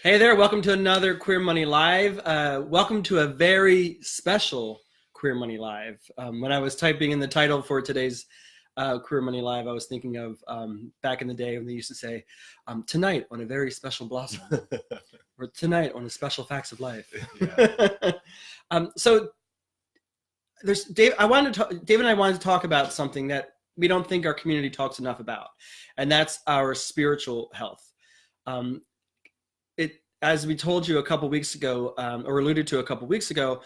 Hey there, welcome to another Queer Money Live. Welcome to a very special Queer Money Live. When I was typing in the title for today's Queer Money Live, I was thinking of back in the day when they used to say, tonight on a very special Blossom, or tonight on a special Facts of Life. Yeah. So there's Dave and I wanted to talk about something that we don't think our community talks enough about, and that's our spiritual health. As we told you a couple weeks ago, or alluded to a couple weeks ago,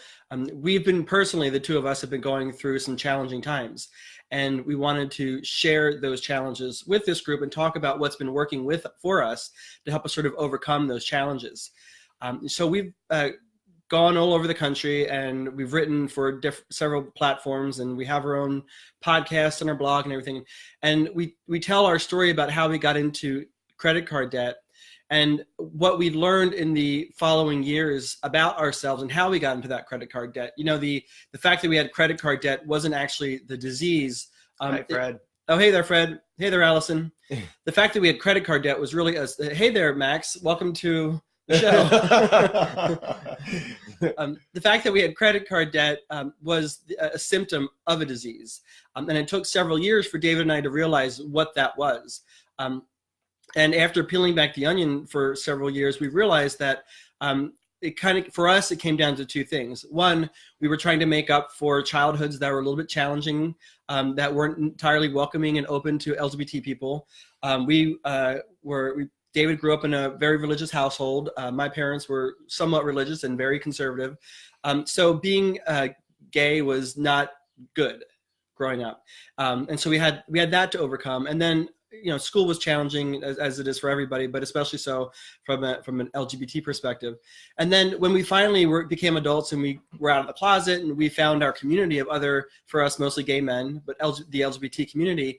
we've been personally, the two of us have been going through some challenging times, and we wanted to share those challenges with this group and talk about what's been working for us to help us sort of overcome those challenges. So we've gone all over the country, and we've written for several platforms, and we have our own podcast and our blog and everything. And we tell our story about how we got into credit card debt and what we learned in the following years about ourselves and how we got into that credit card debt. You know, the fact that we had credit card debt wasn't actually the disease. Hi, Fred. Hey there, Fred. Hey there, Allison. The fact that we had credit card debt was really us. Hey there, Max. Welcome to the show. The fact that we had credit card debt was a symptom of a disease. And it took several years for David and I to realize what that was. And after peeling back the onion for several years, we realized that for us, it came down to two things. One, we were trying to make up for childhoods that were a little bit challenging, that weren't entirely welcoming and open to LGBT people. David grew up in a very religious household. My parents were somewhat religious and very conservative. So being gay was not good growing up. And so we had that to overcome. And then, you know, school was challenging as it is for everybody, but especially so from an LGBT perspective. And then when we finally became adults and we were out of the closet and we found our community of other, for us, mostly gay men, but the LGBT community,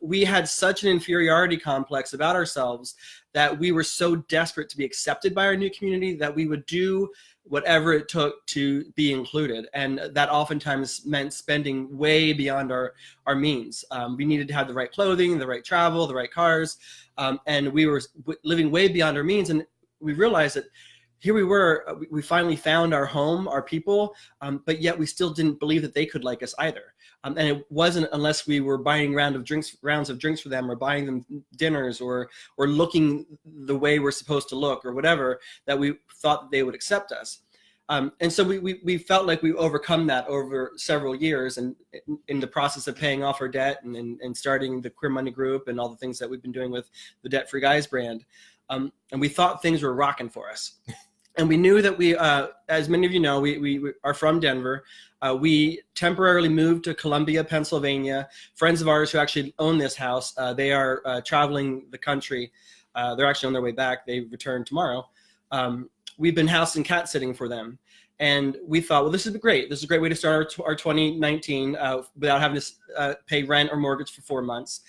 we had such an inferiority complex about ourselves that we were so desperate to be accepted by our new community that we would do whatever it took to be included. And that oftentimes meant spending way beyond our means. We needed to have the right clothing, the right travel, the right cars. And we were living way beyond our means. And we realized that here we were, we finally found our home, our people, but yet we still didn't believe that they could like us either. And it wasn't unless we were buying rounds of drinks for them, or buying them dinners, or looking the way we're supposed to look, or whatever, that we thought that they would accept us. And so we felt like we've overcome that over several years, and in the process of paying off our debt and starting the Queer Money Group and all the things that we've been doing with the Debt Free Guys brand. And we thought things were rocking for us. And we knew that we, as many of you know, we are from Denver. We temporarily moved to Columbia, Pennsylvania. Friends of ours who actually own this house, they are traveling the country. They're actually on their way back. They return tomorrow. We've been house and cat sitting for them. And we thought, well, this is great. This is a great way to start our 2019 without having to pay rent or mortgage for 4 months.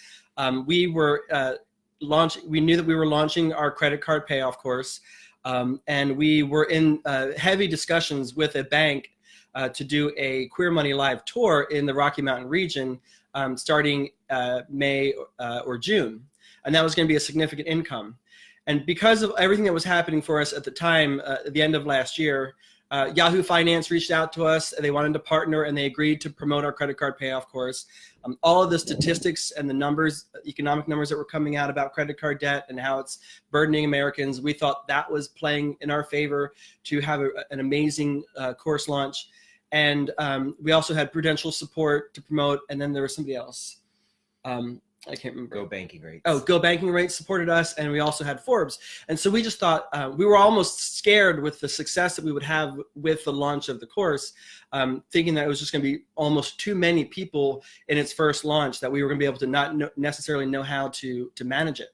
We knew that we were launching our credit card payoff course. And we were in heavy discussions with a bank to do a Queer Money Live tour in the Rocky Mountain region starting May or June. And that was going to be a significant income. And because of everything that was happening for us at the time, at the end of last year, Yahoo Finance reached out to us. They wanted to partner, and they agreed to promote our credit card payoff course. All of the statistics and the numbers, economic numbers that were coming out about credit card debt and how it's burdening Americans, we thought that was playing in our favor to have an amazing course launch. And we also had Prudential support to promote, and then there was somebody else. I can't remember. Go Banking Rates. Oh, Go Banking Rates supported us, and we also had Forbes. And so we just thought, we were almost scared with the success that we would have with the launch of the course, thinking that it was just going to be almost too many people in its first launch, that we were going to be able to not necessarily know how to manage it.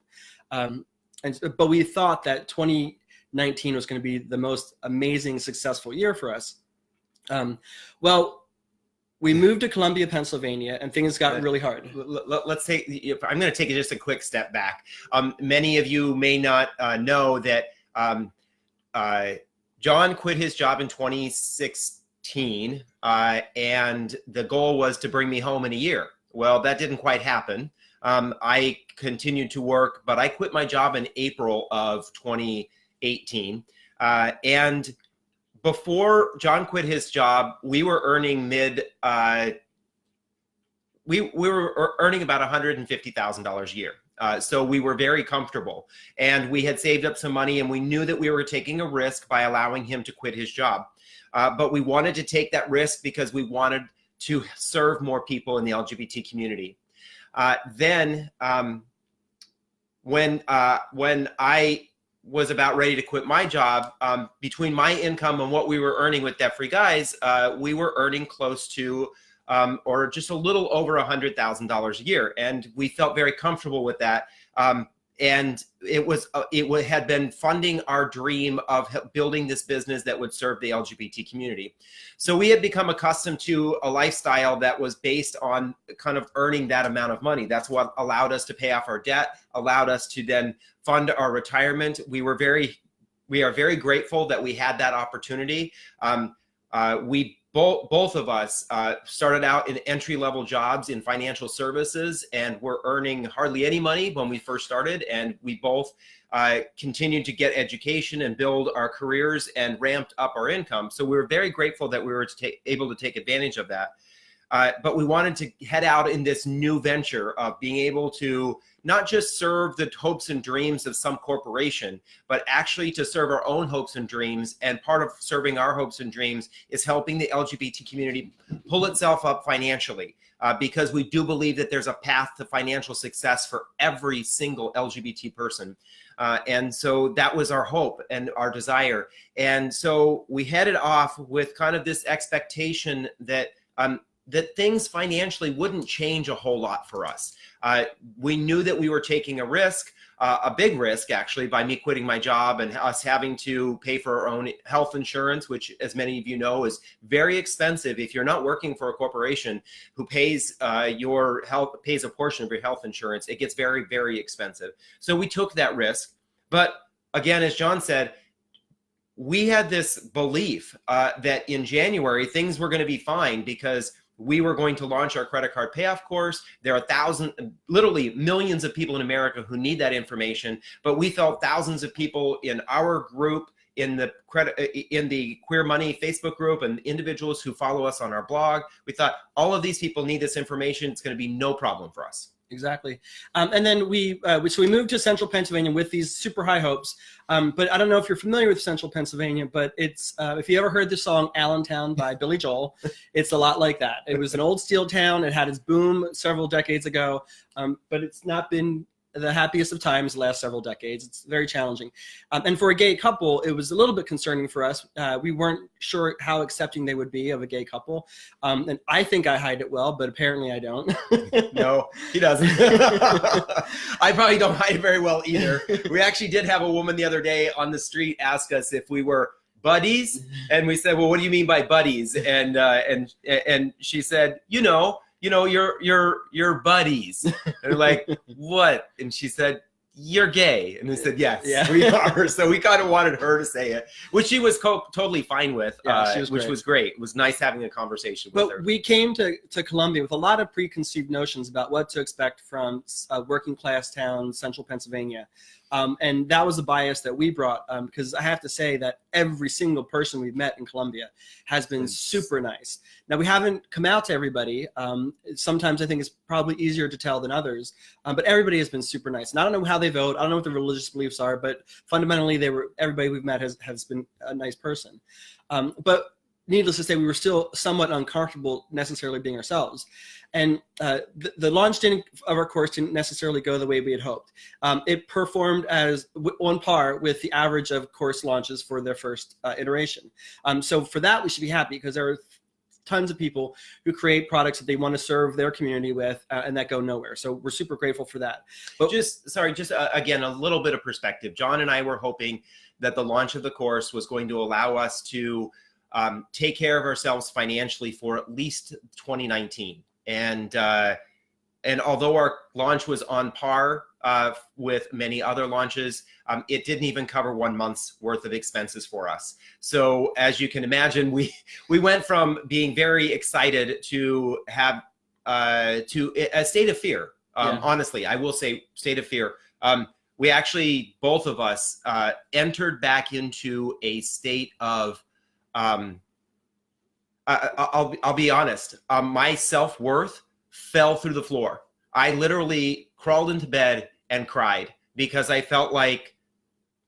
But we thought that 2019 was going to be the most amazing, successful year for us. Well, we moved to Columbia, Pennsylvania, and things got really hard. Let's take. I'm going to take just a quick step back. Many of you may not know that John quit his job in 2016, and the goal was to bring me home in a year. Well, that didn't quite happen. I continued to work, but I quit my job in April of 2018. And before John quit his job, we were earning we were earning about $150,000 a year. So we were very comfortable, and we had saved up some money, and we knew that we were taking a risk by allowing him to quit his job. But we wanted to take that risk because we wanted to serve more people in the LGBT community. When I was about ready to quit my job, between my income and what we were earning with Debt Free Guys, we were earning close to or just a little over $100,000 a year. And we felt very comfortable with that. And it had been funding our dream of building this business that would serve the LGBT community. So we had become accustomed to a lifestyle that was based on kind of earning that amount of money. That's what allowed us to pay off our debt, allowed us to then fund our retirement. We are very grateful that we had that opportunity. Both of us started out in entry-level jobs in financial services, and were earning hardly any money when we first started. And we both continued to get education and build our careers and ramped up our income. So we were very grateful that we were able to take advantage of that. But we wanted to head out in this new venture of being able to not just serve the hopes and dreams of some corporation, but actually to serve our own hopes and dreams. And part of serving our hopes and dreams is helping the LGBT community pull itself up financially, because we do believe that there's a path to financial success for every single LGBT person. And so that was our hope and our desire. And so we headed off with kind of this expectation that that things financially wouldn't change a whole lot for us. We knew that we were taking a risk, a big risk actually, by me quitting my job and us having to pay for our own health insurance, which, as many of you know, is very expensive. If you're not working for a corporation who pays pays a portion of your health insurance, it gets very, very expensive. So we took that risk. But again, as John said, we had this belief that in January things were going to be fine, because we were going to launch our credit card payoff course. There are literally millions of people in America who need that information, but we felt thousands of people in our group, in the Queer Money Facebook group, and individuals who follow us on our blog. We thought all of these people need this information. It's going to be no problem for us. Exactly. And then we moved to Central Pennsylvania with these super high hopes. But I don't know if you're familiar with Central Pennsylvania, but it's, if you ever heard the song Allentown by Billy Joel, it's a lot like that. It was an old steel town. It had its boom several decades ago, but it's not been the happiest of times the last several decades. It's very challenging. And for a gay couple, it was a little bit concerning for us. We weren't sure how accepting they would be of a gay couple. And I think I hide it well, but apparently I don't. No, he doesn't. I probably don't hide it very well either. We actually did have a woman the other day on the street ask us if we were buddies. And we said, well, what do you mean by buddies? And she said, you're buddies. And they're like, what? And she said, you're gay. And they said, yes, yeah. We are. So we kind of wanted her to say it, which she was totally fine with, which was great. It was nice having a conversation with her. But we came to Columbia with a lot of preconceived notions about what to expect from a working class town, Central Pennsylvania. And that was a bias that we brought, because I have to say that every single person we've met in Columbia has been super nice. Now, we haven't come out to everybody. Sometimes I think it's probably easier to tell than others, but everybody has been super nice. And I don't know how they vote. I don't know what their religious beliefs are, but fundamentally, everybody we've met has been a nice person. But needless to say, we were still somewhat uncomfortable necessarily being ourselves. And the launch of our course didn't necessarily go the way we had hoped. It performed as on par with the average of course launches for their first iteration. So for that, we should be happy, because there are tons of people who create products that they want to serve their community with, and that go nowhere. So we're super grateful for that. But again, a little bit of perspective. John and I were hoping that the launch of the course was going to allow us to take care of ourselves financially for at least 2019. And although our launch was on par with many other launches, it didn't even cover 1 month's worth of expenses for us. So as you can imagine, we went from being very excited to have to a state of fear. Yeah. Honestly, I will say state of fear. We actually, both of us, entered back into a state of, I'll be honest, my self-worth fell through the floor. I literally crawled into bed and cried because I felt like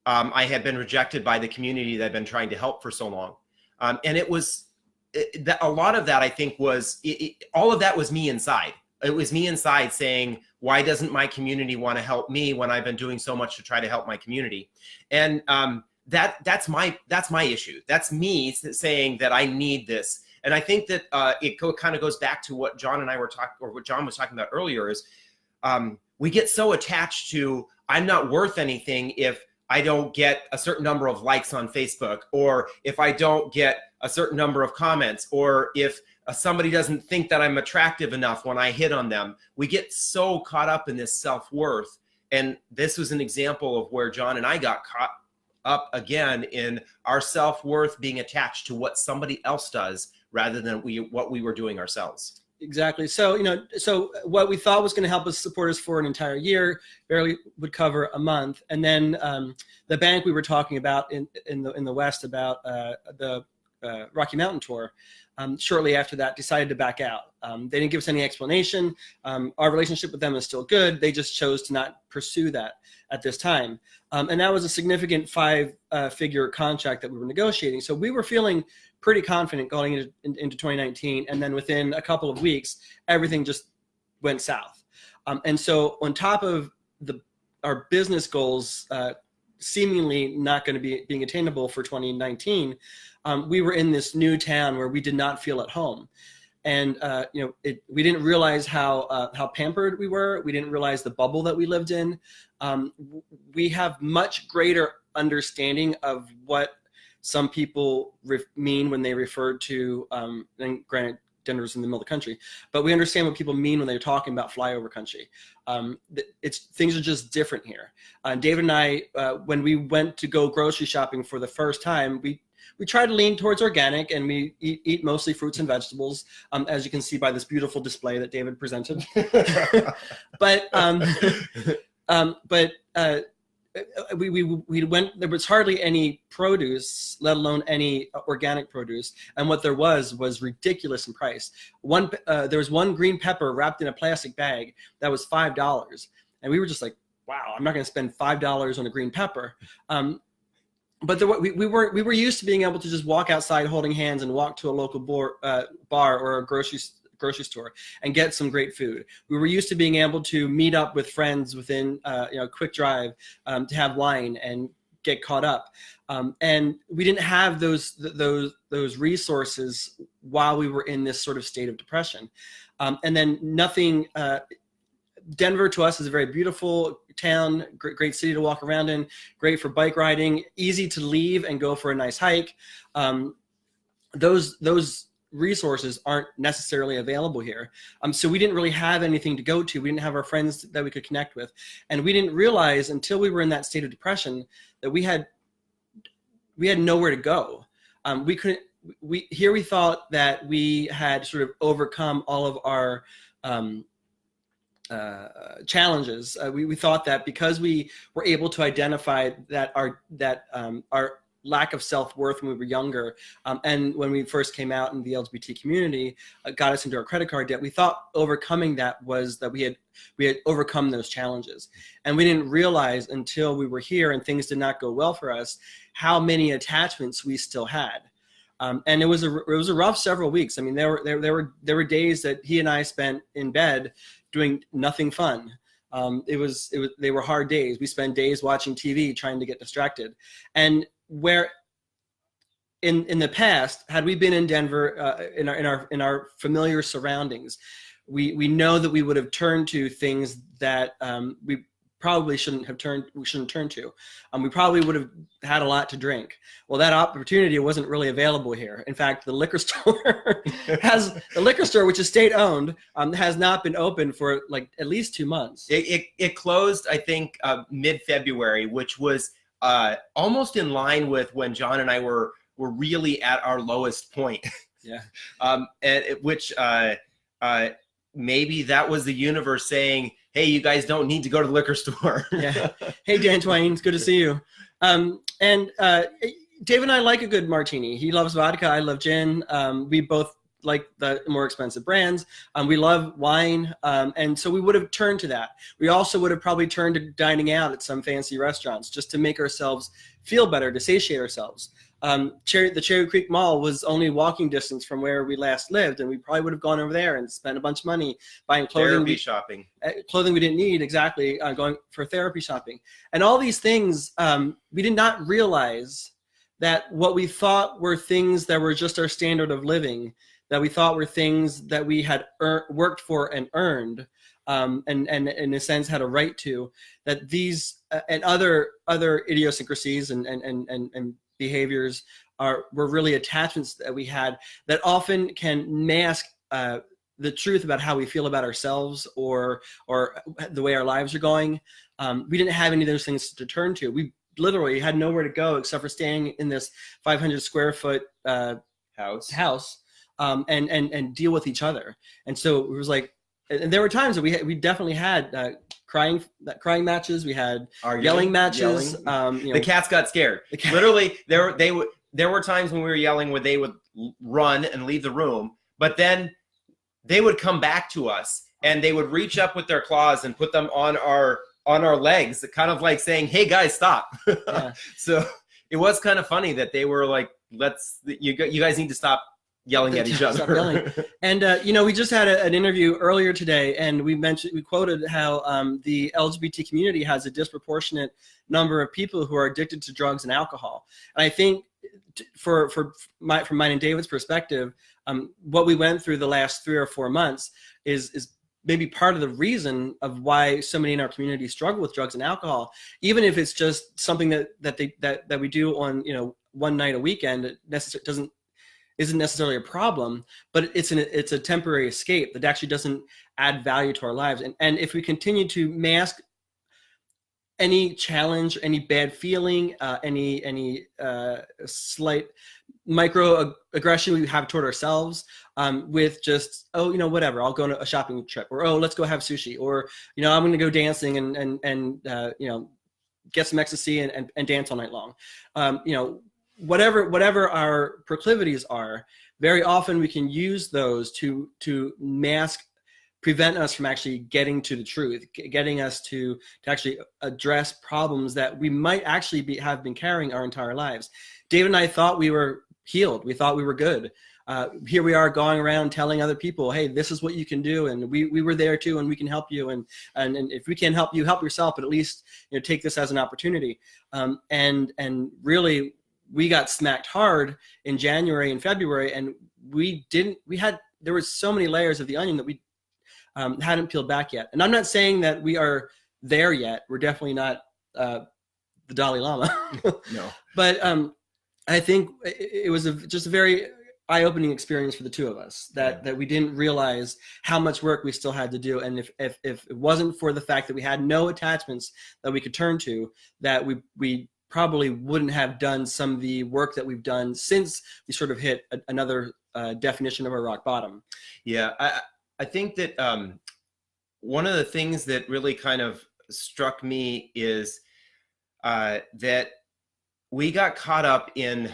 I had been rejected by the community that I've been trying to help for so long. And it was a lot of that, I think, was all of that was me inside. It was me inside saying, why doesn't my community want to help me when I've been doing so much to try to help my community? And that's my issue. That's me saying that I need this. And I think that it kind of goes back to what John and I were talking, or what John was talking about earlier, is we get so attached to, I'm not worth anything if I don't get a certain number of likes on Facebook, or if I don't get a certain number of comments, or if somebody doesn't think that I'm attractive enough when I hit on them. We get so caught up in this self-worth. And this was an example of where John and I got caught up again in our self-worth being attached to what somebody else does rather than what we were doing ourselves. Exactly. So, so what we thought was going to help us support us for an entire year barely would cover a month. And then the bank we were talking about in the West about the Rocky Mountain tour, shortly after that decided to back out. They didn't give us any explanation. Our relationship with them is still good. They just chose to not pursue that at this time. And that was a significant 5-figure contract that we were negotiating. So we were feeling pretty confident going into 2019. And then within a couple of weeks, everything just went south. And so on top of our business goals seemingly not going to be being attainable for 2019, we were in this new town where we did not feel at home. And we didn't realize how pampered we were. We didn't realize the bubble that we lived in. We have much greater understanding of what some people mean when they refer to, and granted, Denver's in the middle of the country, but we understand what people mean when they're talking about flyover country. Things are just different here. David and I, when we went to go grocery shopping for the first time, we try to lean towards organic, and we eat mostly fruits and vegetables, as you can see by this beautiful display that David presented. But we went. There was hardly any produce, let alone any organic produce, and what there was ridiculous in price. There was one green pepper wrapped in a plastic bag that was $5, and we were just like, "Wow, I'm not going to spend $5 on a green pepper." But we were used to being able to just walk outside holding hands and walk to a local bar or a grocery store and get some great food. We were used to being able to meet up with friends within a quick drive to have wine and get caught up. And we didn't have those resources while we were in this sort of state of depression. And then nothing. Denver to us is a very beautiful town, great city to walk around in, great for bike riding, easy to leave and go for a nice hike. Those resources aren't necessarily available here. So we didn't really have anything to go to. We didn't have our friends that we could connect with. And we didn't realize until we were in that state of depression that we had nowhere to go. We thought that we had sort of overcome all of our challenges. We thought that because we were able to identify that our lack of self-worth when we were younger, and when we first came out in the LGBT community, got us into our credit card debt. We thought overcoming that was that we had overcome those challenges, and we didn't realize until we were here and things did not go well for us how many attachments we still had. And it was a rough several weeks. I mean, there were days that he and I spent in bed doing nothing fun. They were hard days. We spent days watching TV trying to get distracted. And where in the past, had we been in Denver, in our familiar surroundings, we know that we would have turned to things that we probably shouldn't turn to. We probably would have had a lot to drink. Well, that opportunity wasn't really available here. In fact, the liquor store which is state owned, has not been open for like at least 2 months. It closed, I think, mid-February, which was almost in line with when John and I were really at our lowest point. Yeah. Maybe that was the universe saying, hey, you guys don't need to go to the liquor store. Yeah. Hey, Dan Twain, it's good to see you. And Dave and I like a good martini. He loves vodka. I love gin. We both like the more expensive brands. We love wine. And so we would have turned to that. We also would have probably turned to dining out at some fancy restaurants just to make ourselves feel better, to satiate ourselves. The Cherry Creek Mall was only walking distance from where we last lived, and we probably would have gone over there and spent a bunch of money buying clothing. Shopping. Clothing we didn't need, exactly, going for therapy shopping. And all these things, we did not realize that what we thought were things that were just our standard of living, that we thought were things that we had worked for and earned, and in a sense had a right to, that these and other idiosyncrasies and behaviors were really attachments that we had that often can mask the truth about how we feel about ourselves or the way our lives are going. We didn't have any of those things to turn to. We literally had nowhere to go except for staying in this 500 square foot house and deal with each other. And so it was like, and there were times that we definitely had crying matches. We had yelling matches. The cats got scared. Literally, there were times when we were yelling where they would run and leave the room, but then they would come back to us and they would reach up with their claws and put them on our legs, kind of like saying, "Hey guys, stop." Yeah. So it was kind of funny that they were like, you guys need to stop yelling at each other." Stop yelling. And we just had an interview earlier today, and we quoted how the LGBT community has a disproportionate number of people who are addicted to drugs and alcohol. And I think from mine and David's perspective, what we went through the last 3 or 4 months is maybe part of the reason of why so many in our community struggle with drugs and alcohol, even if it's just something that we do on one night a weekend. It isn't necessarily a problem, but it's a temporary escape that actually doesn't add value to our lives. And if we continue to mask any challenge, any bad feeling, any slight microaggression we have toward ourselves, with just, whatever, I'll go on a shopping trip, or let's go have sushi, or I'm going to go dancing and get some ecstasy and dance all night long. Whatever our proclivities are, very often we can use those to prevent us from actually getting to the truth, getting us to actually address problems that we might actually have been carrying our entire lives. David and I thought we were healed. We thought we were good. Here we are going around telling other people, hey, this is what you can do, and we were there too, and we can help you, and if we can't help you, help yourself, but at least take this as an opportunity. And really, we got smacked hard in January and February, and there were so many layers of the onion that we hadn't peeled back yet. And I'm not saying that we are there yet. We're definitely not the Dalai Lama. No. But I think it was just a very eye-opening experience for the two of us that we didn't realize how much work we still had to do. And if it wasn't for the fact that we had no attachments that we could turn to, that we probably wouldn't have done some of the work that we've done since we sort of hit another definition of our rock bottom. Yeah, I think that one of the things that really kind of struck me is that we got caught up in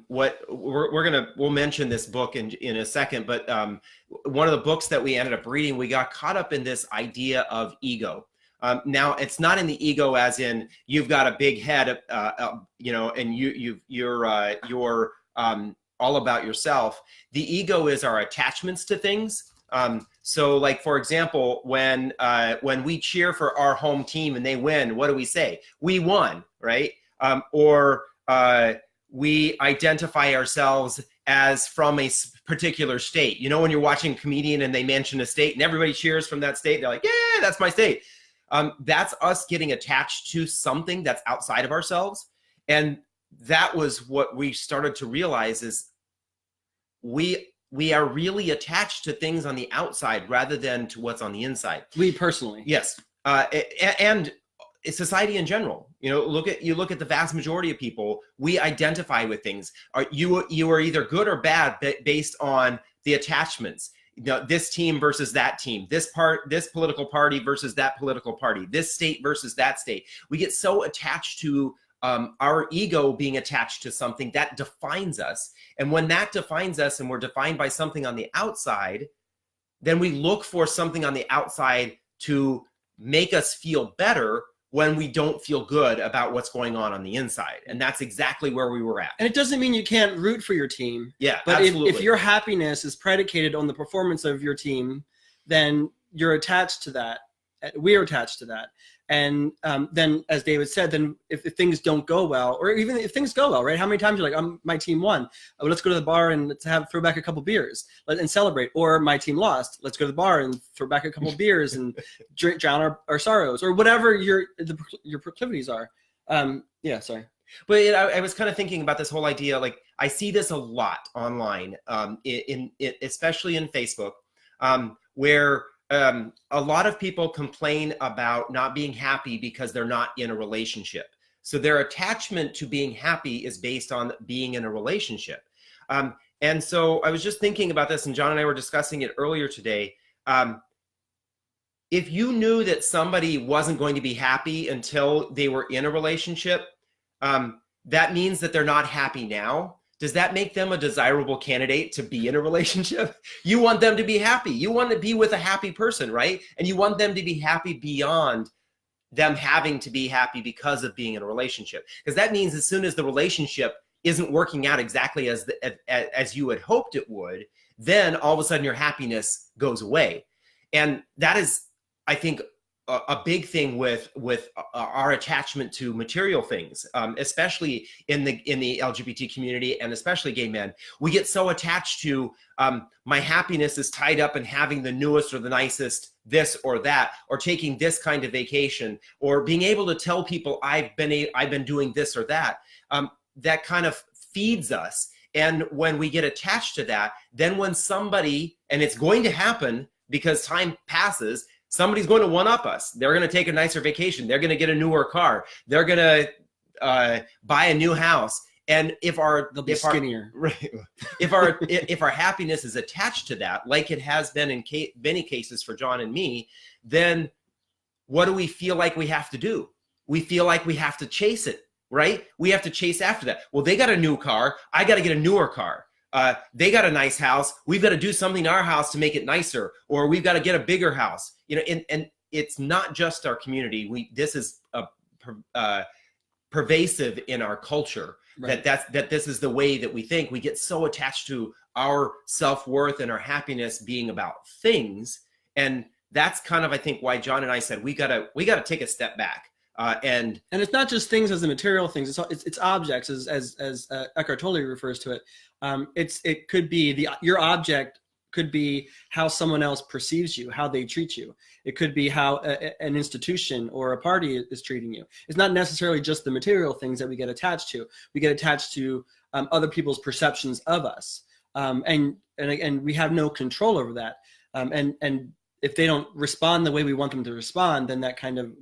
what we'll mention this book in a second, but one of the books that we ended up reading, we got caught up in this idea of ego. Now it's not in the ego as in you've got a big head, and you're all about yourself. The ego is our attachments to things. So like, for example, when we cheer for our home team and they win, what do we say? We won, right? Or we identify ourselves as from a particular state. When you're watching a comedian and they mention a state and everybody cheers from that state, they're like, yeah, that's my state. That's us getting attached to something that's outside of ourselves. And that was what we started to realize is we are really attached to things on the outside rather than to what's on the inside. We personally. Yes. And society in general, look at the vast majority of people, we identify with things. You are either good or bad based on the attachments. this team versus that team, this political party versus that political party, this state versus that state. We get so attached to our ego being attached to something that defines us. And when that defines us and we're defined by something on the outside, then we look for something on the outside to make us feel better when we don't feel good about what's going on the inside. And that's exactly where we were at. And it doesn't mean you can't root for your team. Yeah, but absolutely. if your happiness is predicated on the performance of your team, then you're attached to that. We're attached to that. And then, as David said, then if things don't go well, or even if things go well, right? How many times you're like, my team won. Let's go to the bar and let's throw back a couple beers and celebrate. Or my team lost. Let's go to the bar and throw back a couple beers and drown our sorrows, or whatever your proclivities are. Yeah, sorry. But I was kind of thinking about this whole idea. Like, I see this a lot online, especially in Facebook, where a lot of people complain about not being happy because they're not in a relationship. So their attachment to being happy is based on being in a relationship. And so I was just thinking about this, and John and I were discussing it earlier today. If you knew that somebody wasn't going to be happy until they were in a relationship, that means that they're not happy now. Does that make them a desirable candidate to be in a relationship? You want them to be happy. You want to be with a happy person, right? And you want them to be happy beyond them having to be happy because of being in a relationship. Because that means as soon as the relationship isn't working out exactly as you had hoped it would, then all of a sudden your happiness goes away. And that is, I think, a big thing with our attachment to material things, especially in the LGBT community, and especially gay men. We get so attached to my happiness is tied up in having the newest or the nicest this or that, or taking this kind of vacation, or being able to tell people I've been doing this or that. That kind of feeds us. And when we get attached to that, then when somebody, and it's going to happen because time passes, somebody's going to one-up us. They're going to take a nicer vacation. They're going to get a newer car. They're going to buy a new house. And if our happiness is attached to that, like it has been in many cases for John and me, then what do we feel like we have to do? We feel like we have to chase it, right? We have to chase after that. Well, they got a new car. I got to get a newer car. They got a nice house. We've got to do something to our house to make it nicer, or we've got to get a bigger house. You know, and it's not just our community. This is pervasive in our culture. Right. That this is the way that we think. We get so attached to our self-worth and our happiness being about things, and that's kind of, I think, why John and I said we gotta take a step back. And it's not just things as the material things. It's objects as Eckhart Tolle refers to it. It could be your object could be how someone else perceives you, how they treat you. It could be how an institution or a party is treating you. It's not necessarily just the material things that we get attached to. We get attached to other people's perceptions of us, and we have no control over that. And if they don't respond the way we want them to respond, then that kind of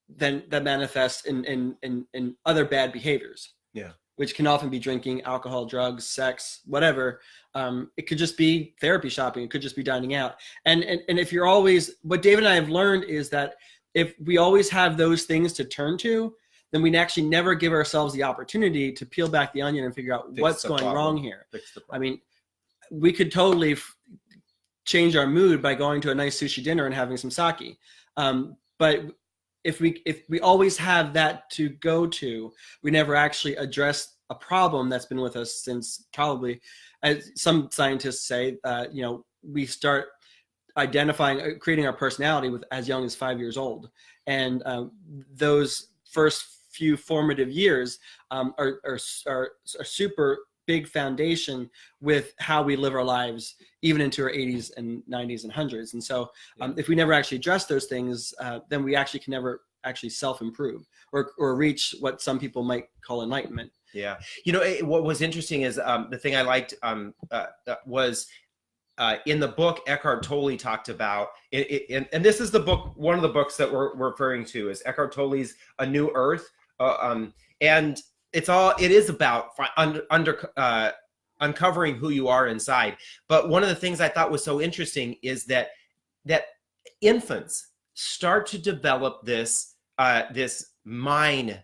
then that manifests in other bad behaviors. Yeah. Which can often be drinking, alcohol, drugs, sex, whatever. It could just be therapy shopping. It could just be dining out. And if you're always, what David and I have learned is that if we always have those things to turn to, then we actually never give ourselves the opportunity to peel back the onion and figure out what's going wrong here. I mean, we could totally change our mood by going to a nice sushi dinner and having some sake. But if we always have that to go to, we never actually address a problem that's been with us since probably, as some scientists say, we start creating our personality with as young as 5 years old. And those first few formative years are super big foundation with how we live our lives, even into our 80s and 90s and 100s. And so if we never actually address those things, then we actually can never actually self-improve or reach what some people might call enlightenment. Yeah. What was interesting is the thing I liked was in the book, Eckhart Tolle talked about, and this is the book, one of the books that we're referring to is Eckhart Tolle's A New Earth. And it is about uncovering who you are inside. But one of the things I thought was so interesting is that infants start to develop this mine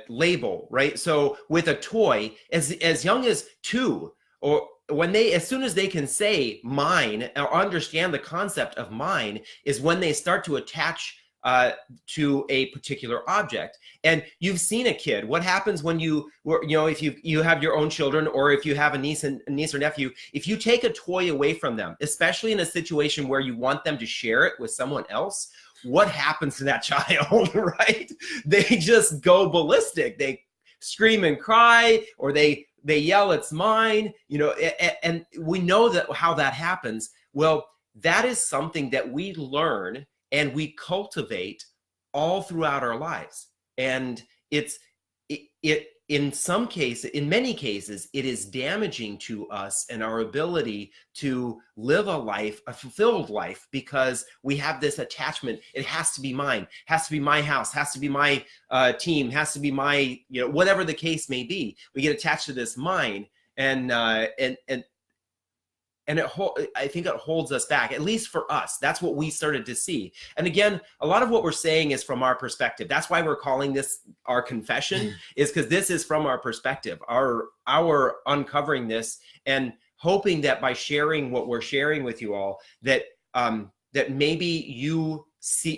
label, right? So with a toy, as young as 2, or as soon as they can say mine or understand the concept of mine, is when they start to attach to a particular object. And you've seen a kid. What happens when if you have your own children, or if you have a niece or nephew, if you take a toy away from them, especially in a situation where you want them to share it with someone else, what happens to that child, right? They just go ballistic. They scream and cry, or they yell, "It's mine," and we know that how that happens. Well, that is something that we learn and we cultivate all throughout our lives. And in many cases, it is damaging to us and our ability to live a fulfilled life, because we have this attachment. It has to be mine, has to be my house, has to be my team, has to be my, whatever the case may be. We get attached to this mine, and I think it holds us back, at least for us. That's what we started to see. And again, a lot of what we're saying is from our perspective. That's why we're calling this our confession, is because this is from our perspective, our uncovering this, and hoping that by sharing what we're sharing with you all, that maybe you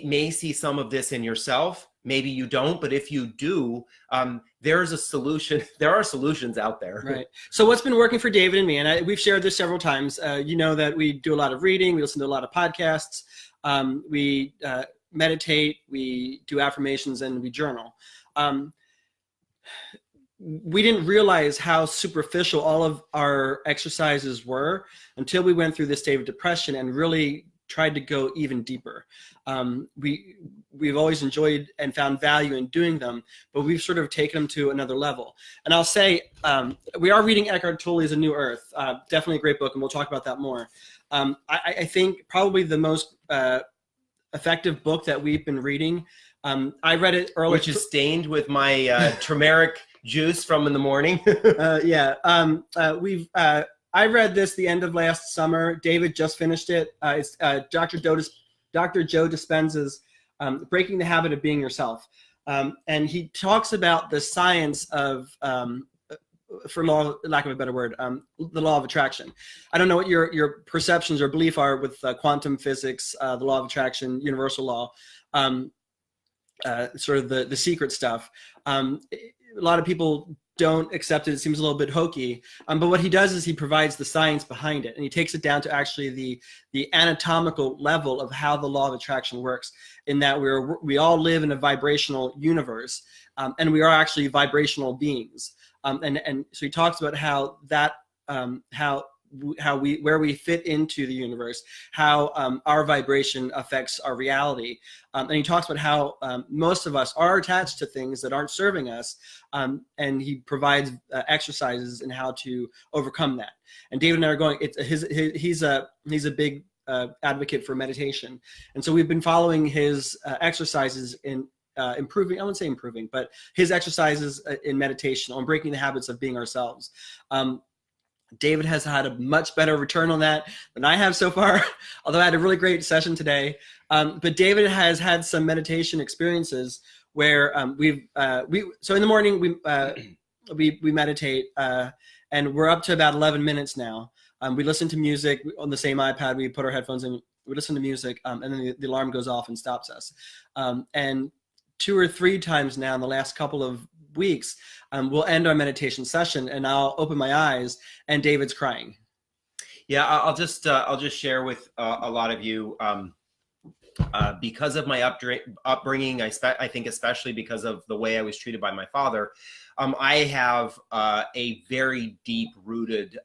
may see some of this in yourself. Maybe you don't, but if you do, there's a solution. There are solutions out there. Right. So what's been working for David and me, and we've shared this several times, you know that we do a lot of reading, we listen to a lot of podcasts, we meditate, we do affirmations, and we journal. We didn't realize how superficial all of our exercises were until we went through this state of depression and really tried to go even deeper. We've always enjoyed and found value in doing them, but we've sort of taken them to another level. And I'll say, we are reading Eckhart Tolle's A New Earth. Definitely a great book, and we'll talk about that more. I think probably the most effective book that we've been reading. I read it earlier. Which is stained with my turmeric juice from in the morning. Yeah. I read this the end of last summer. David just finished it. It's Dr. Joe Dispenza's Breaking the Habit of Being Yourself. And he talks about the science of, for lack of a better word, the law of attraction. I don't know what your perceptions or belief are with quantum physics, the law of attraction, universal law, sort of the secret stuff. A lot of people don't accept it. It seems a little bit hokey. But what he does is he provides the science behind it, and he takes it down to actually the anatomical level of how the law of attraction works, in that we all live in a vibrational universe, and we are actually vibrational beings. And so he talks about how that, where we fit into the universe, how our vibration affects our reality. And he talks about how most of us are attached to things that aren't serving us. And he provides exercises in how to overcome that. And David and I are going, he's a big advocate for meditation. And so we've been following his exercises in improving, I wouldn't say improving, but his exercises in meditation on breaking the habits of being ourselves. David has had a much better return on that than I have so far, although I had a really great session today. But David has had some meditation experiences where so in the morning we meditate, and we're up to about 11 minutes now. We listen to music on the same iPad. We put our headphones in, we listen to music, and then the alarm goes off and stops us. And 2 or 3 times now in the last couple of weeks, we'll end our meditation session, and I'll open my eyes, and David's crying. Yeah, I'll just share with a lot of you, because of my upbringing. I think especially because of the way I was treated by my father, I have a very deep-rooted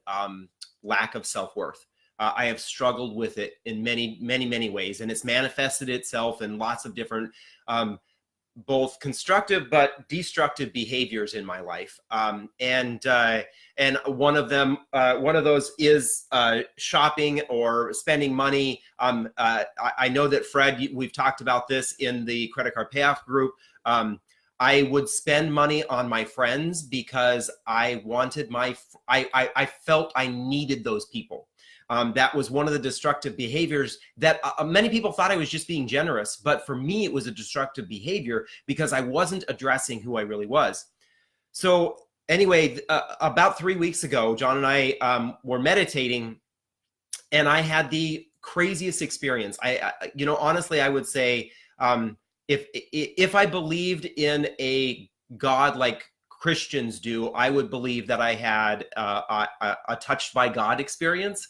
lack of self-worth. I have struggled with it in many ways, and it's manifested itself in lots of different both constructive but destructive behaviors in my life. And one of those is shopping or spending money. I know that Fred, we've talked about this in the credit card payoff group. I would spend money on my friends because I wanted I felt I needed those people. That was one of the destructive behaviors that many people thought I was just being generous. But for me, it was a destructive behavior because I wasn't addressing who I really was. So anyway, about 3 weeks ago, John and I were meditating, and I had the craziest experience. Honestly, I would say, if I believed in a God like Christians do, I would believe that I had a touched by God experience.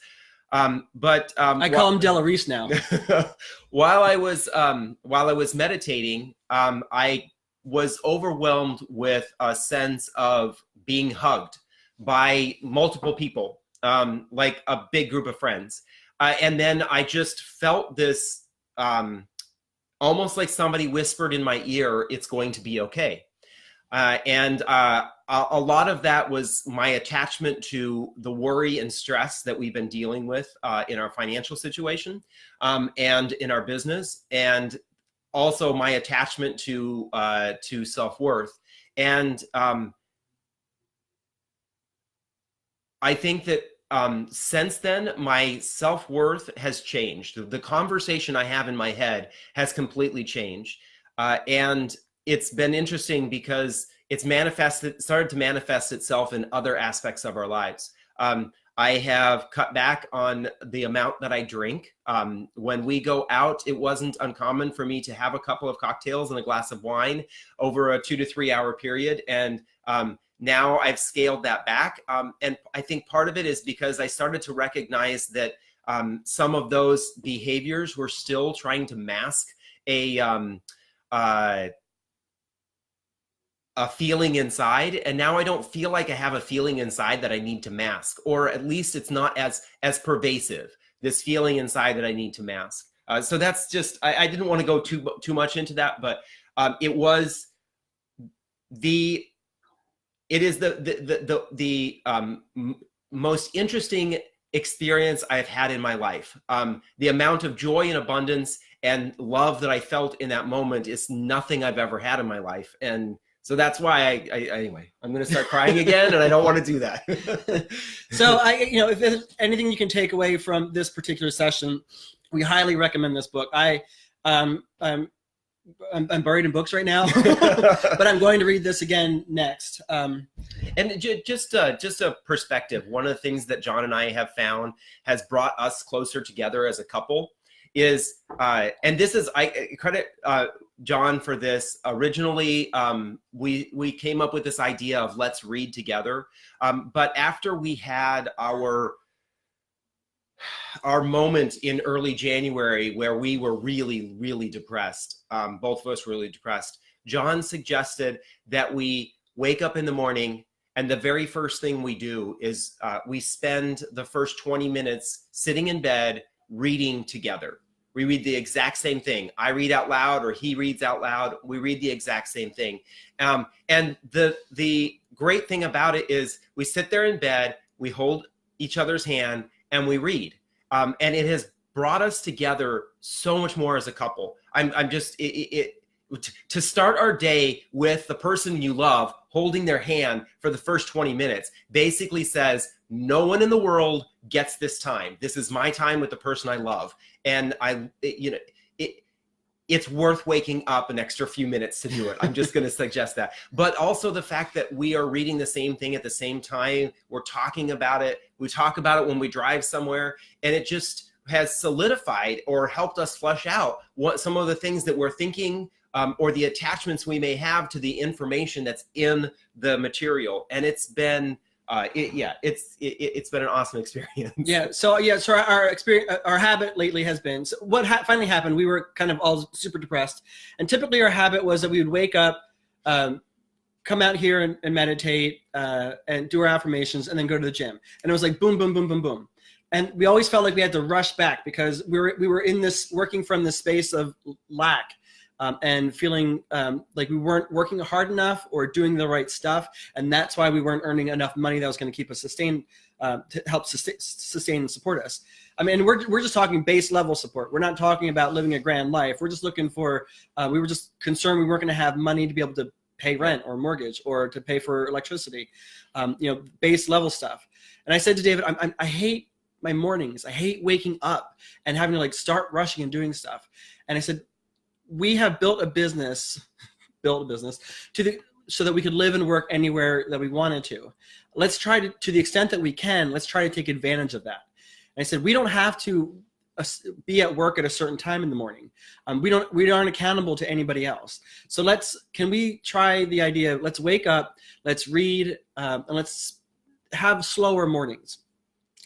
I call him Della Reese now. while I was meditating, I was overwhelmed with a sense of being hugged by multiple people, like a big group of friends. And then I just felt this, almost like somebody whispered in my ear, "It's going to be okay." A lot of that was my attachment to the worry and stress that we've been dealing with in our financial situation, and in our business, and also my attachment to self-worth. And I think that since then, my self-worth has changed. The conversation I have in my head has completely changed. And it's been interesting because it's started to manifest itself in other aspects of our lives. I have cut back on the amount that I drink. When we go out, it wasn't uncommon for me to have a couple of cocktails and a glass of wine over a 2 to 3 hour period. And now I've scaled that back. And I think part of it is because I started to recognize that some of those behaviors were still trying to mask a feeling inside. And now I don't feel like I have a feeling inside that I need to mask, or at least it's not as pervasive, this feeling inside that I need to mask. So that's just, I didn't want to go too much into that, but it is the most interesting experience I've had in my life. The amount of joy and abundance and love that I felt in that moment is nothing I've ever had in my life. And so that's why anyway, I'm going to start crying again, and I don't want to do that. So if there's anything you can take away from this particular session, we highly recommend this book. I'm buried in books right now, but I'm going to read this again next. And just a perspective. One of the things that John and I have found has brought us closer together as a couple is, and this is, I credit John for this. Originally, we came up with this idea of let's read together. But after we had our moment in early January where we were really, really depressed, both of us were really depressed, John suggested that we wake up in the morning, and the very first thing we do is we spend the first 20 minutes sitting in bed reading together. We read the exact same thing. I read out loud, or he reads out loud. We read the exact same thing. And the great thing about it is we sit there in bed, we hold each other's hand, and we read. And it has brought us together so much more as a couple. To start our day with the person you love holding their hand for the first 20 minutes basically says, no one in the world gets this time. This is my time with the person I love. And it's worth waking up an extra few minutes to do it. I'm just going to suggest that. But also the fact that we are reading the same thing at the same time. We're talking about it. We talk about it when we drive somewhere, and it just has solidified or helped us flesh out what some of the things that we're thinking, or the attachments we may have to the information that's in the material. And it's been it's been an awesome experience. So our experience, our habit lately has been, so what finally happened, we were kind of all super depressed, and typically our habit was that we would wake up, come out here and meditate, and do our affirmations, and then go to the gym. And it was like boom, boom, boom, boom, boom. And we always felt like we had to rush back because we were in this, working from this space of lack. And feeling like we weren't working hard enough or doing the right stuff. And that's why we weren't earning enough money that was going to keep us sustained, to help sustain and support us. I mean, we're just talking base level support. We're not talking about living a grand life. We're just looking for, we were just concerned we weren't going to have money to be able to pay rent or mortgage or to pay for electricity, base level stuff. And I said to David, I hate my mornings. I hate waking up and having to like start rushing and doing stuff. And I said, we have built a business so that we could live and work anywhere that we wanted to. Let's try to the extent that we can, let's try to take advantage of that. And I said, we don't have to be at work at a certain time in the morning. We aren't accountable to anybody else. So can we try the idea of let's wake up, let's read, and let's have slower mornings.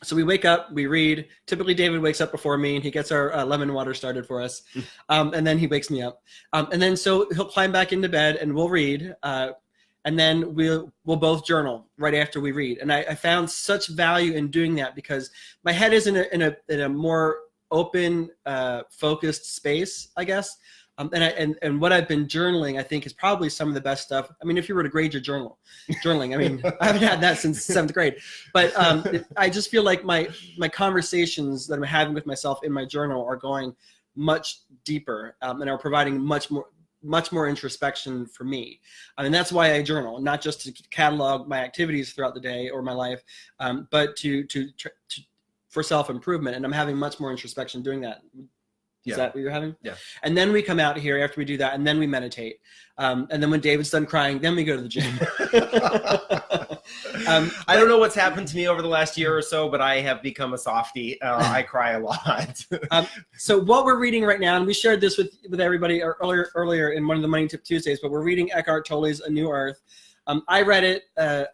So we wake up, we read. Typically David wakes up before me and he gets our lemon water started for us. And then he wakes me up. And then so he'll climb back into bed and we'll read. And then we'll both journal right after we read. And I found such value in doing that because my head is in a more open, focused space, I guess. And what I've been journaling, I think, is probably some of the best stuff. I mean, if you were to grade your journaling, I mean, I haven't had that since 7th grade. But I just feel like my conversations that I'm having with myself in my journal are going much deeper and are providing much more introspection for me. I mean, that's why I journal, not just to catalog my activities throughout the day or my life, but for self-improvement. And I'm having much more introspection doing that. Is that what you're having? Yeah. And then we come out here after we do that, and then we meditate. And then when David's done crying, then we go to the gym. I don't know what's happened to me over the last year or so, but I have become a softie. I cry a lot. So what we're reading right now, and we shared this with everybody earlier in one of the Money Tip Tuesdays, but we're reading Eckhart Tolle's A New Earth. I read it.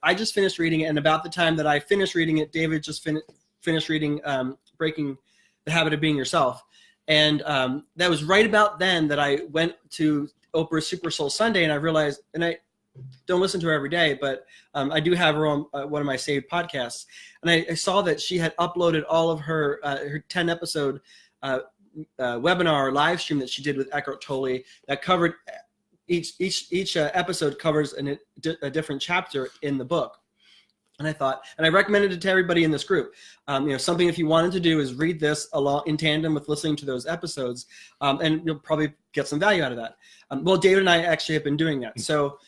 I just finished reading it, and about the time that I finished reading it, David just finished reading Breaking the Habit of Being Yourself. And that was right about then that I went to Oprah's Super Soul Sunday, and I realized, and I don't listen to her every day, but I do have her on one of my saved podcasts. And I saw that she had uploaded all of her 10-episode webinar live stream that she did with Eckhart Tolle that covered each episode covers a different chapter in the book. And I thought, and I recommended it to everybody in this group. Something if you wanted to do is read this along in tandem with listening to those episodes, and you'll probably get some value out of that. Well, David and I actually have been doing that. So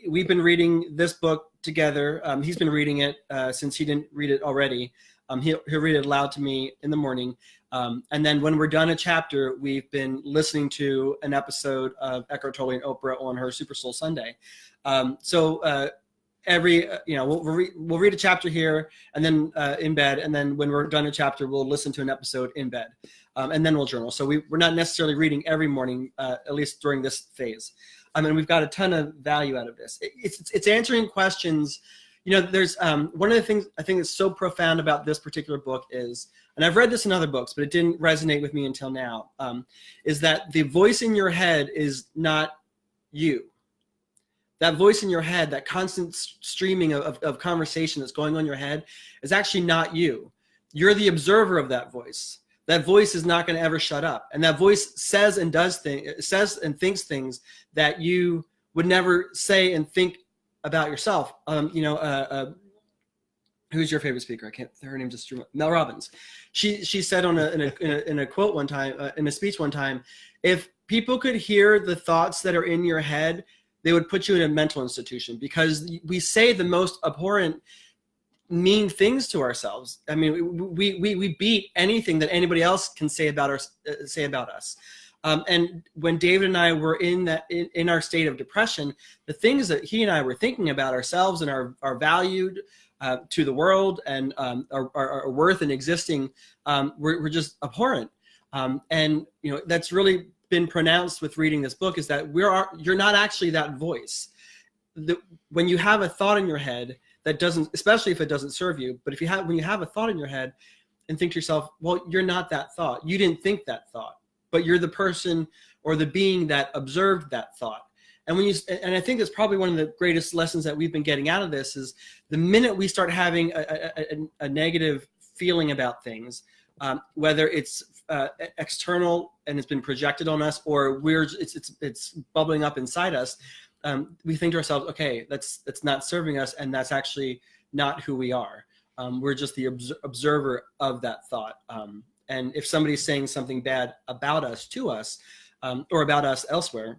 we've been reading this book together. He's been reading it since he didn't read it already. He'll read it aloud to me in the morning. And then when we're done a chapter, we've been listening to an episode of Eckhart Tolle and Oprah on her Super Soul Sunday. We'll read a chapter here and then in bed, and then when we're done a chapter, we'll listen to an episode in bed, and then we'll journal. So we're not necessarily reading every morning, at least during this phase. And we've got a ton of value out of this. It's answering questions. There's one of the things I think is so profound about this particular book is, and I've read this in other books, but it didn't resonate with me until now, is that the voice in your head is not you. That voice in your head, that constant streaming of conversation that's going on in your head is actually not you. You're the observer of that voice. That voice is not going to ever shut up. And that voice says and thinks things that you would never say and think about yourself. Who's your favorite speaker? Her name just Mel Robbins. She said in a quote one time, in a speech one time, if people could hear the thoughts that are in your head, they would put you in a mental institution, because we say the most abhorrent, mean things to ourselves. I mean, we beat anything that anybody else can say about us. And when David and I were in our state of depression, the things that he and I were thinking about ourselves and our valued to the world and our worth in existing were just abhorrent. And that's really been pronounced with reading this book, is that you're not actually that voice. When you have a thought in your head that doesn't, especially if it doesn't serve you, but when you have a thought in your head and think to yourself, well, you're not that thought. You didn't think that thought, but you're the person or the being that observed that thought. And I think that's probably one of the greatest lessons that we've been getting out of this is the minute we start having a negative feeling about things, whether it's external and it's been projected on us, or it's bubbling up inside us, we think to ourselves, okay, that's not serving us, and that's actually not who we are. We're just the observer of that thought. And if somebody's saying something bad about us to us, or about us elsewhere,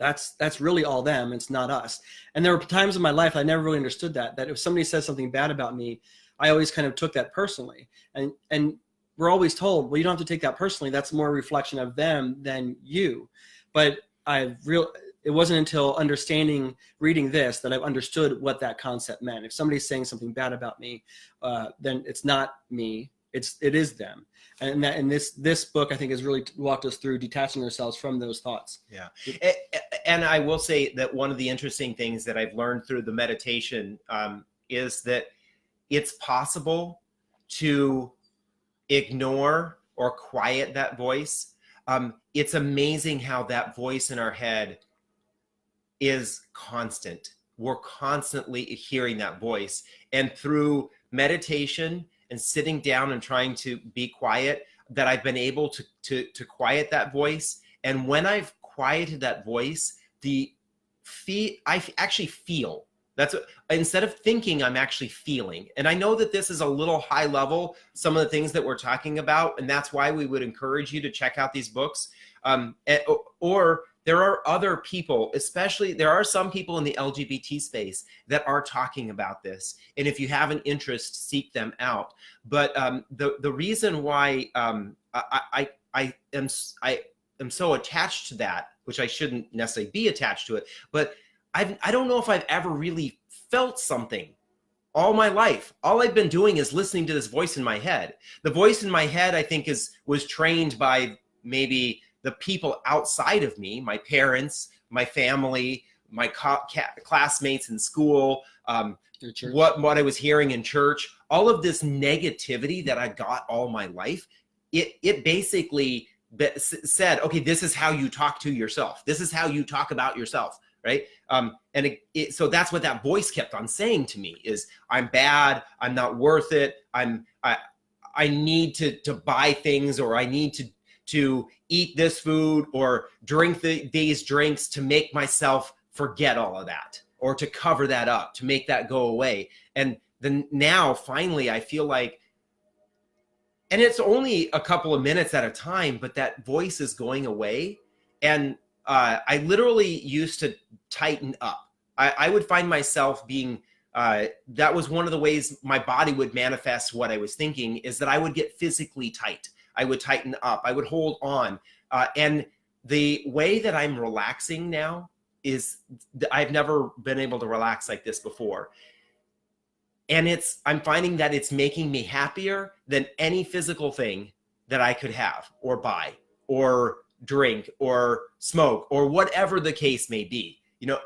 That's really all them. It's not us. And there were times in my life I never really understood that if somebody says something bad about me, I always kind of took that personally. And we're always told, well, you don't have to take that personally. That's more a reflection of them than you. But it wasn't until reading this, that I've understood what that concept meant. If somebody's saying something bad about me, then it's not me. It is them. And this book, I think, has really walked us through detaching ourselves from those thoughts. Yeah. And I will say that one of the interesting things that I've learned through the meditation is that it's possible to ignore or quiet that voice. It's amazing how that voice in our head is constant. We're constantly hearing that voice. And through meditation and sitting down and trying to be quiet, that I've been able to quiet that voice. And when I've quieted that voice, I actually feel. Instead of thinking, I'm actually feeling. And I know that this is a little high level, some of the things that we're talking about, and that's why we would encourage you to check out these books. Or there are other people, especially there are some people in the LGBT space that are talking about this. And if you have an interest, seek them out. But the reason why I am so attached to that, which I shouldn't necessarily be attached to it, but I don't know if I've ever really felt something all my life. All I've been doing is listening to this voice in my head. The voice in my head, I think, was trained by maybe the people outside of me, my parents, my family, my classmates in school, what I was hearing in church, all of this negativity that I got all my life. It basically said, okay, this is how you talk to yourself. This is how you talk about yourself. Right. So that's what that voice kept on saying to me is, I'm bad. I'm not worth it. I need to buy things, or I need to eat this food or drink these drinks to make myself forget all of that, or to cover that up, to make that go away. And then now finally I feel like, and it's only a couple of minutes at a time, but that voice is going away. And I literally used to tighten up. I would find myself being, that was one of the ways my body would manifest what I was thinking, is that I would get physically tight. I would tighten up. I would hold on. And the way that I'm relaxing now is I've never been able to relax like this before. And I'm finding that it's making me happier than any physical thing that I could have or buy or drink or smoke or whatever the case may be.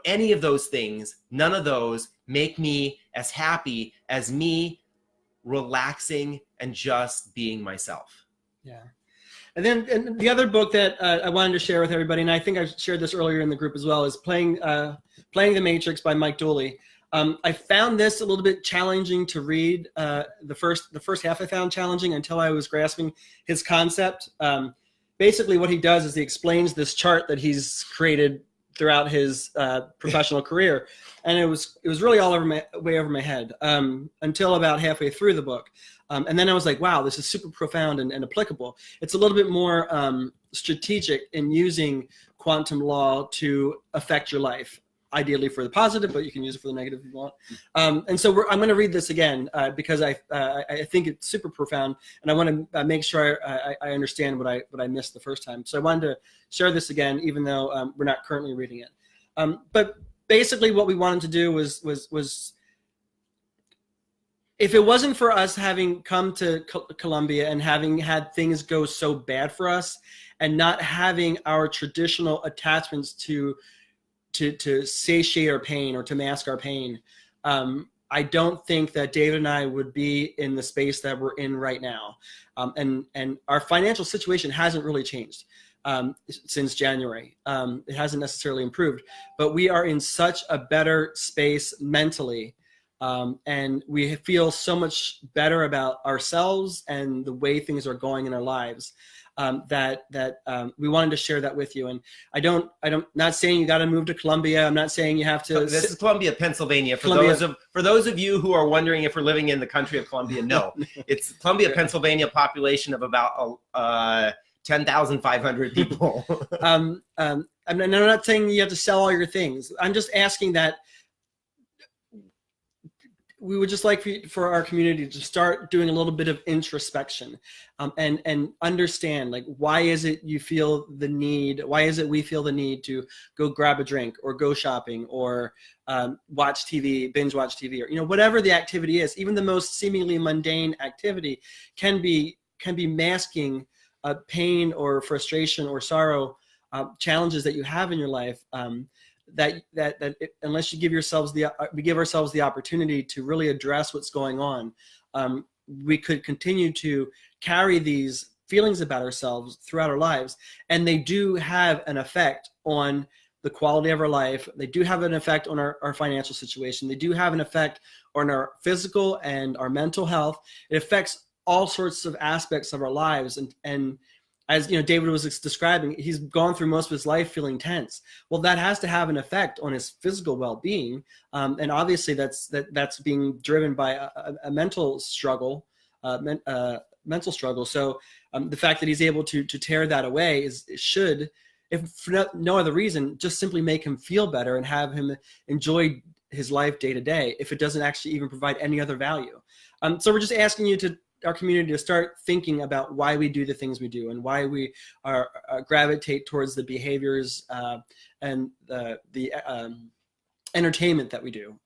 Any of those things, none of those make me as happy as me relaxing and just being myself. Yeah. And then the other book that I wanted to share with everybody, and I think I shared this earlier in the group as well, is Playing the Matrix by Mike Dooley. I found this a little bit challenging to read. The first half I found challenging until I was grasping his concept. Basically what he does is he explains this chart that he's created throughout his professional career. And it was really way over my head until about halfway through the book. And then I was like, wow, this is super profound and applicable. It's a little bit more strategic in using quantum law to affect your life. Ideally for the positive, but you can use it for the negative if you want. And so I'm going to read this again because I think it's super profound, and I want to make sure I understand what I missed the first time. So I wanted to share this again, even though we're not currently reading it. But basically, what we wanted to do was if it wasn't for us having come to Columbia and having had things go so bad for us, and not having our traditional attachments to satiate our pain or to mask our pain, I don't think that David and I would be in the space that we're in right now. And our financial situation hasn't really changed since January. It hasn't necessarily improved, but we are in such a better space mentally. And we feel so much better about ourselves and the way things are going in our lives. That we wanted to share that with you. And not saying you got to move to Columbia. I'm not saying you have to. This is Columbia, Pennsylvania. For those of you who are wondering if we're living in the country of Columbia, no, it's Columbia, Pennsylvania, population of about 10,500 people. I'm not saying you have to sell all your things. I'm just asking that we would just like for our community to start doing a little bit of introspection, and understand, like, why is it you feel the need? Why is it we feel the need to go grab a drink or go shopping or watch TV, binge watch TV, or whatever the activity is. Even the most seemingly mundane activity can be masking pain or frustration or sorrow, challenges that you have in your life. Unless you give ourselves the opportunity to really address what's going on, we could continue to carry these feelings about ourselves throughout our lives, and they do have an effect on the quality of our life. They do have an effect on our financial situation. They do have an effect on our physical and our mental health. It affects all sorts of aspects of our lives, and as David was describing, he's gone through most of his life feeling tense. Well, that has to have an effect on his physical well-being, and obviously that's being driven by a mental struggle. So the fact that he's able to tear that away should, if for no other reason, just simply make him feel better and have him enjoy his life day to day, if it doesn't actually even provide any other value. So we're just asking our community to start thinking about why we do the things we do and why we gravitate towards the behaviors and the entertainment that we do.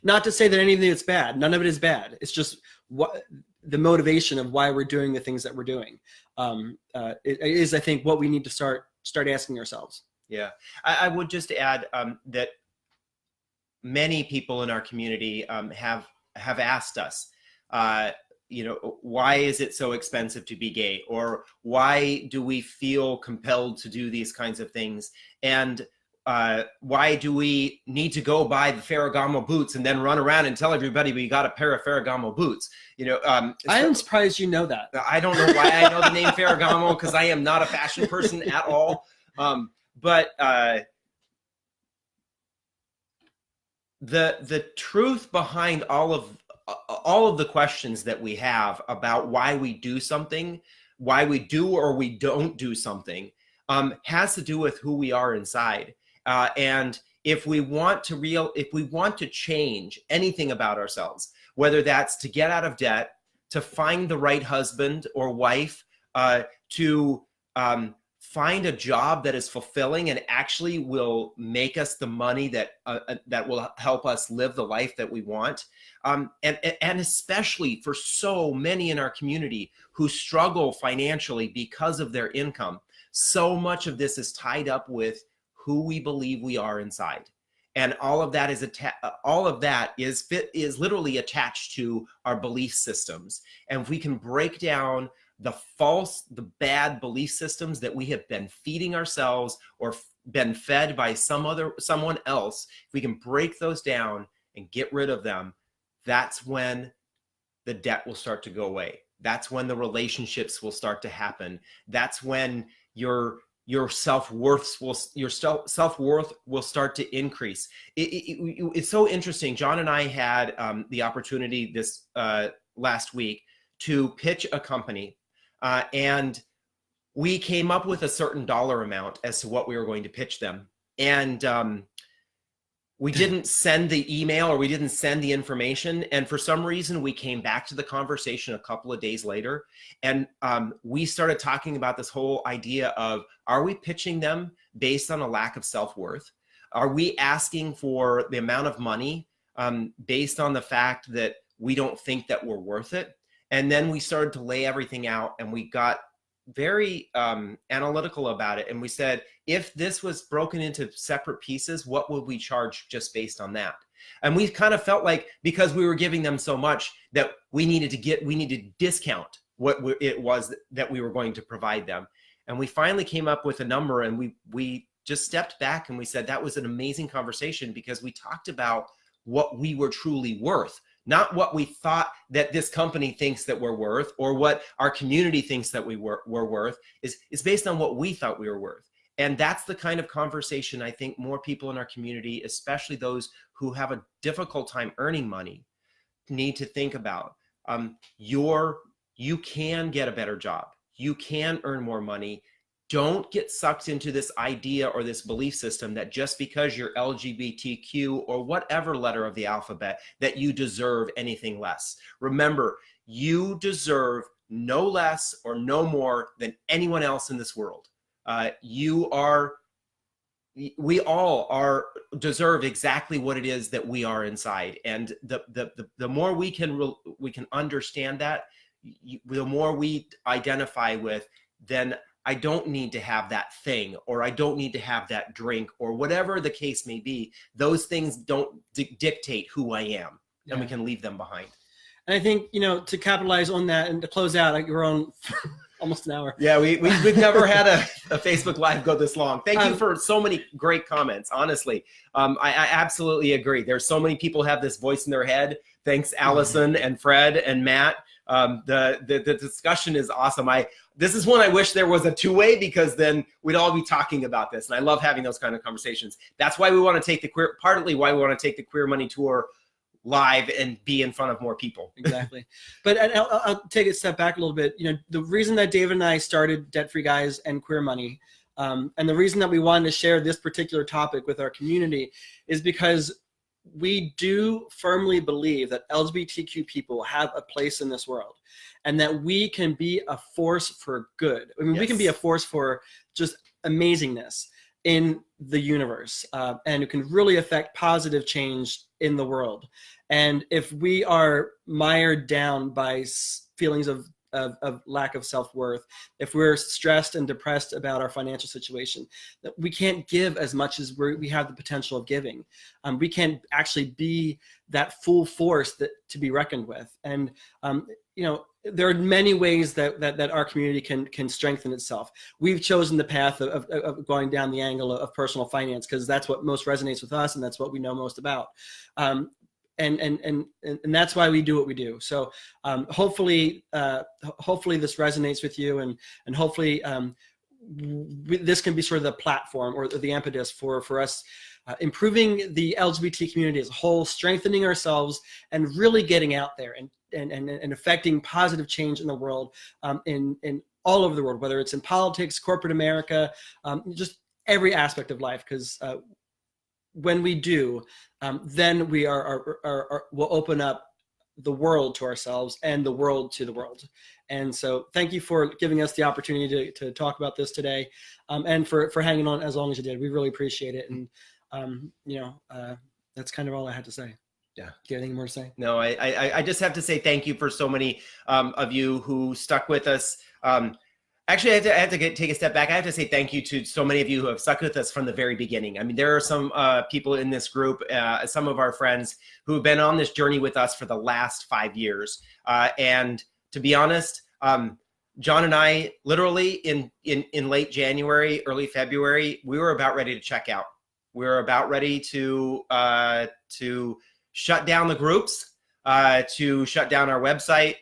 Not to say that anything is bad. None of it is bad. It's just the motivation of why we're doing the things that we're doing. It is, I think, what we need to start asking ourselves. Yeah, I would just add that many people in our community have asked us, why is it so expensive to be gay? Or why do we feel compelled to do these kinds of things? And why do we need to go buy the Ferragamo boots and then run around and tell everybody we got a pair of Ferragamo boots? I am surprised you know that. I don't know why I know the name Ferragamo, because I am not a fashion person at all. But the truth behind all of the questions that we have about why we do something, why we do or we don't do something, has to do with who we are inside. And if we want to change anything about ourselves, whether that's to get out of debt, to find the right husband or wife, to find a job that is fulfilling and actually will make us the money that will help us live the life that we want. And especially for so many in our community who struggle financially because of their income, so much of this is tied up with who we believe we are inside. And all of that is literally attached to our belief systems. And if we can break down the bad belief systems that we have been feeding ourselves or been fed by someone else, if we can break those down and get rid of them, that's when the debt will start to go away. That's when the relationships will start to happen. That's when your self-worth will start to increase. It's so interesting. John and I had the opportunity this last week to pitch a company, and we came up with a certain dollar amount as to what we were going to pitch them. And we didn't send the email, or we didn't send the information. And for some reason, we came back to the conversation a couple of days later. And we started talking about this whole idea of, are we pitching them based on a lack of self-worth? Are we asking for the amount of money based on the fact that we don't think that we're worth it? And then we started to lay everything out, and we got very analytical about it. And we said, if this was broken into separate pieces, what would we charge just based on that? And we kind of felt like, because we were giving them so much, that we needed to discount what it was that we were going to provide them. And we finally came up with a number, and we just stepped back and we said, that was an amazing conversation, because we talked about what we were truly worth. Not what we thought that this company thinks that we're worth, or what our community thinks that we're worth, is based on what we thought we were worth. And that's the kind of conversation I think more people in our community, especially those who have a difficult time earning money, need to think about. You can get a better job. you can earn more money. Don't get sucked into this idea or this belief system that just because you're LGBTQ or whatever letter of the alphabet, that you deserve anything less. Remember, you deserve no less or no more than anyone else in this world. We all deserve exactly what it is that we are inside. And the more we can understand that, the more we identify with, then I don't need to have that thing, or I don't need to have that drink, or whatever the case may be. Those things don't dictate who I am, and we can leave them behind. And I think, to capitalize on that and to close out, we're on almost an hour. Yeah, we've never had a Facebook Live go this long. Thank you for so many great comments. Honestly, I absolutely agree. There's so many people have this voice in their head. Thanks, Allison and Fred and Matt. The discussion is awesome. This is one I wish there was a two-way, because then we'd all be talking about this. And I love having those kind of conversations. That's why we want to take partly why we want to take the Queer Money Tour live and be in front of more people. Exactly. But I'll take a step back a little bit. The reason that David and I started Debt Free Guys and Queer Money, and the reason that we wanted to share this particular topic with our community, is because we do firmly believe that LGBTQ people have a place in this world, and that we can be a force for good. I mean, we can be a force for just amazingness in the universe, and it can really affect positive change in the world. And if we are mired down by feelings of lack of self-worth, if we're stressed and depressed about our financial situation, that we can't give as much as we have the potential of giving. We can't actually be that full force to be reckoned with. And there are many ways that our community can strengthen itself. We've chosen the path of going down the angle of personal finance, because that's what most resonates with us, and that's what we know most about. And that's why we do what we do. So hopefully this resonates with you, and hopefully this can be sort of the platform or the impetus for us improving the LGBT community as a whole, strengthening ourselves, and really getting out there and affecting positive change in the world, in all over the world, whether it's in politics, corporate America, just every aspect of life. Because when we do, then we will open up the world to ourselves and the world to the world. And so thank you for giving us the opportunity to talk about this today, and for hanging on as long as you did. We really appreciate it. And that's kind of all I had to say. Yeah. Do you have anything more to say? No, I just have to say thank you for so many of you who stuck with us. Actually, I have to take a step back. I have to say thank you to so many of you who have stuck with us from the very beginning. I mean, there are some people in this group, some of our friends who have been on this journey with us for the last 5 years. And to be honest, John and I, literally in late January, early February, we were about ready to check out. We were about ready to shut down the groups, to shut down our website,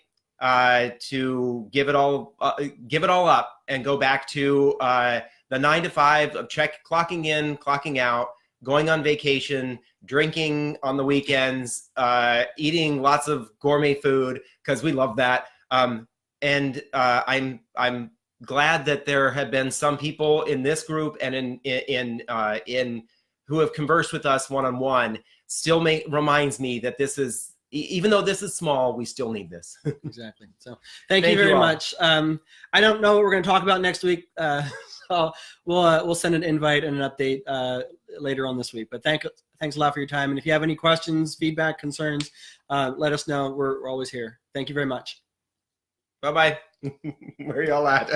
to give it all up and go back to the 9 to 5 of clocking in, clocking out, going on vacation, drinking on the weekends, eating lots of gourmet food because we love that. And I'm glad that there have been some people in this group and in who have conversed with us one-on-one. Still reminds me that this is, even though this is small, we still need this. Exactly. So thank you very much. I don't know what we're going to talk about next week. So we'll send an invite and an update later on this week. But thanks a lot for your time. And if you have any questions, feedback, concerns, let us know. We're always here. Thank you very much. Bye-bye. Where y'all at?